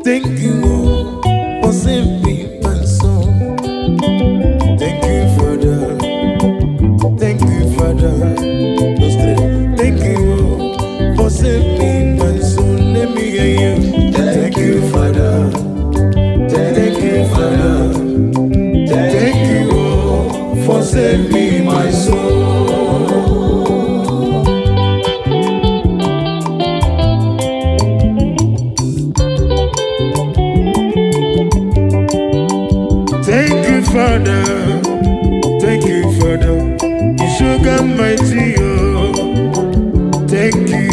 Thank you for saving my soul. Thank you, Father. Thank you, Father. Thank you for saving my soul. Let me hear you. Thank you, Father. Thank you, Father. Thank you for saving my soul. Thank you, Father. Thank you, Father. You sugar mighty, oh. Thank you.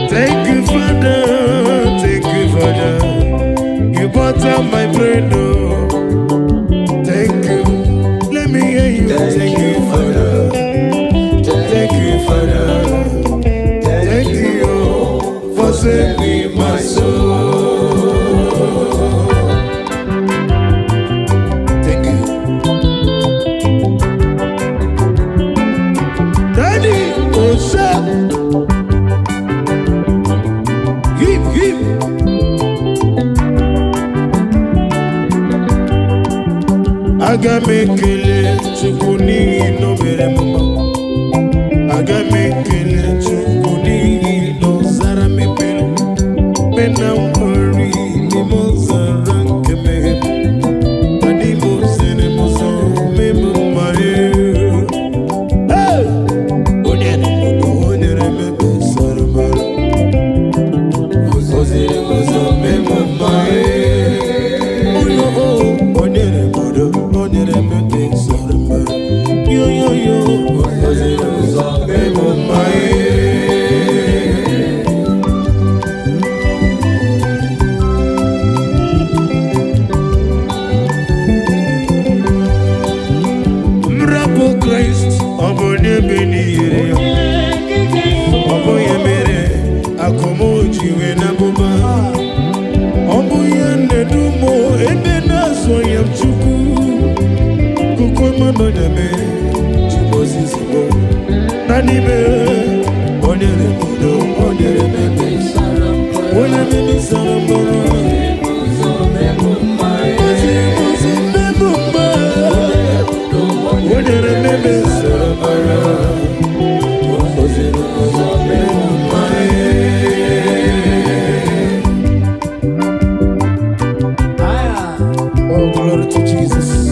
Thank you, Father. Thank you, Father. You butter my bread, oh. Thank you. Let me hear you. Thank you, Father. Thank you, Father. Thank you for saving my soul. Thank you. Daddy, oh, sir. Hip, hip. Aga mekele chukuni no bere mama. Aga mekele chukuni no zara mepere. Pena worry ni mo zara keme. Adi mo zene mo zo me mo mare. Hey, onere me be sarma. Ozere mo zo me mo mare. Miracle Christ, Obonye Benire, Oboye Mere, Akomoji Wenabuba, Oboye Nedumo, Ebena Soyam Chuku, Kukoma Nodame, Chibosisibo, Nanibe, Onere Mudo, Onere Mebe, Onere Saramboro, Onere Mebe Sarambara, oh, glory to Jesus.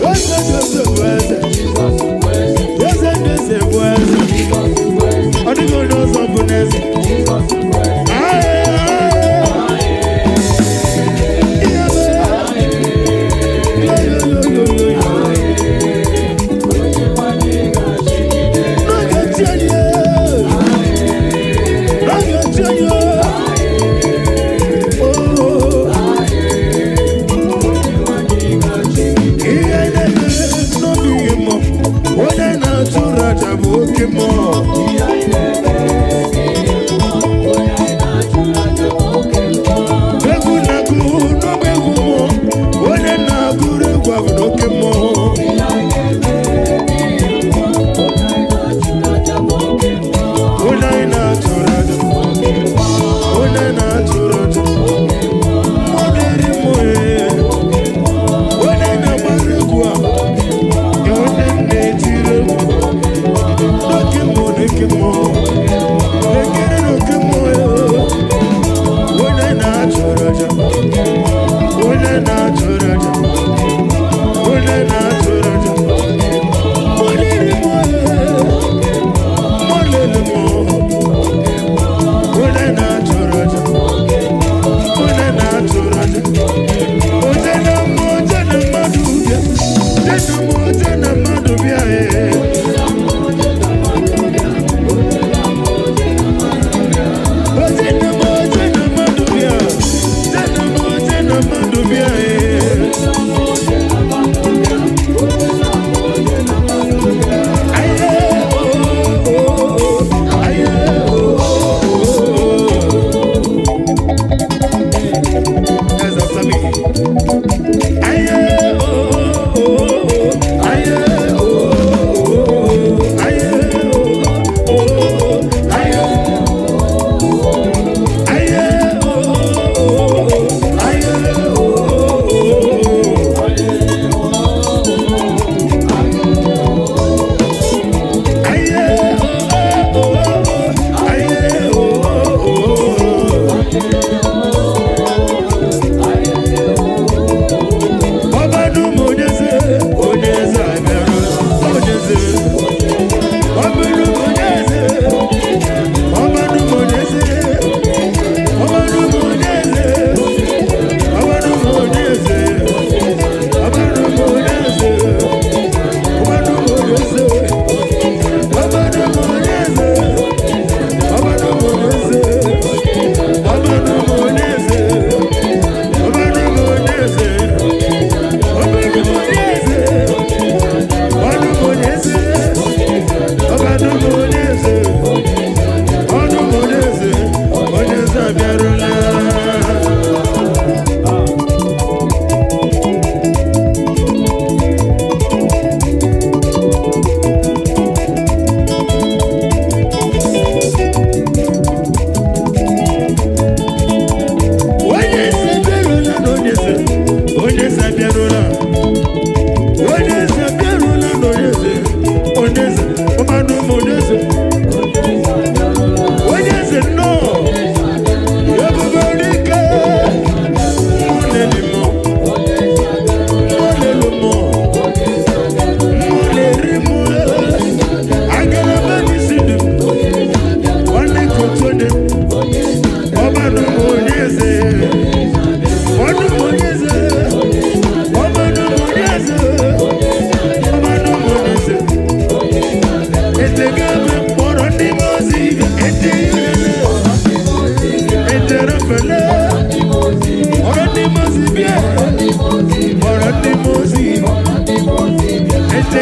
What's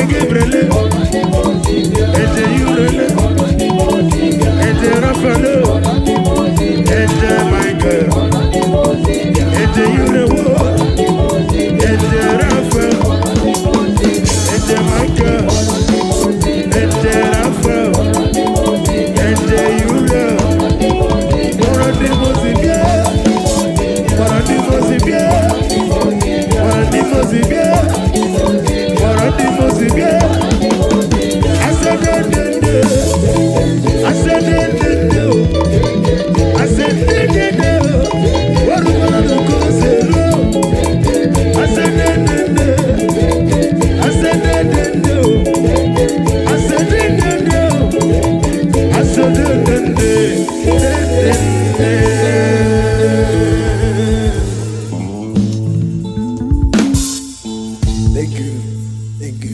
Gabriel, Ede Yurele, Ede Rafalo, Ede Michael, Ede Yurewo, Ede Rafael, Ede Michael, Ede Rafael, Ede Yure, Moradimo Zibie, Moradimo Zibie, Moradimo Zibie, Moradimo Zibie. I said,